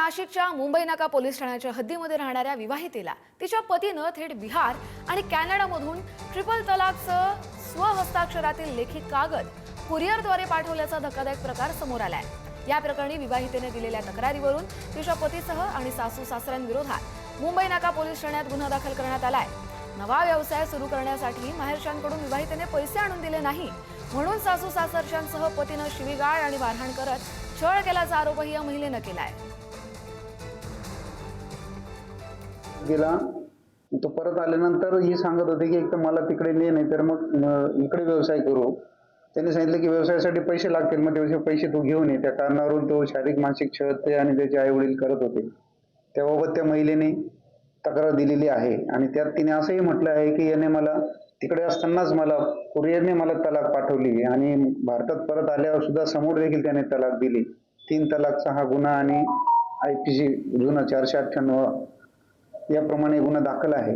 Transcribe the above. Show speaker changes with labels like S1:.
S1: नाशिकच्या मुंबई नाका पोलीस ठाण्याच्या हद्दीमध्ये राहणाऱ्या विवाहितेला तिच्या पतीनं थेट बिहार आणि कॅनडामधून ट्रिपल तलाकचं स्वहस्ताक्षरातील लेखी कागद कुरिअरद्वारे पाठवल्याचा धक्कादायक प्रकार समोर आलाय। या प्रकरणी विवाहितेने दिलेल्या तक्रारीवरून तिच्या पतीसह आणि सासू सासऱ्यांविरोधात मुंबई नाका पोलीस ठाण्यात गुन्हा दाखल करण्यात आलाय। नवा व्यवसाय सुरू करण्यासाठी माहेरच्यांकडून विवाहितेने पैसे आणून दिले नाही म्हणून सासू सासरच्यांसह पतीनं शिवीगाळ आणि मारहाण करत छळ केल्याचा आरोपही या महिलेनं केलाय।
S2: गेला तो परत आल्यानंतर ही सांगत होते की एक तर मला तिकडे नाही तर मग इकडे व्यवसाय करू। त्यांनी सांगितलं की व्यवसायासाठी पैसे लागतील, मग त्याचे पैसे तू घेऊन ये। त्या कारणावरून तो शारीरिक मानसिक छळ ते आणि त्याचे आई वडील करत होते। त्याबाबत त्या महिलेने तक्रार दिलेली आहे आणि त्यात तिने असंही म्हटलं आहे की याने मला तिकडे असतानाच मला कुरिअरने मला तलाक पाठवली आणि भारतात परत आल्यावर सुद्धा समोर देखील त्याने तलाक दिली। 3 तलाकचा हा गुन्हा आणि IPC जुना 498 याप्रमाणे गुन्हा दाखल आहे।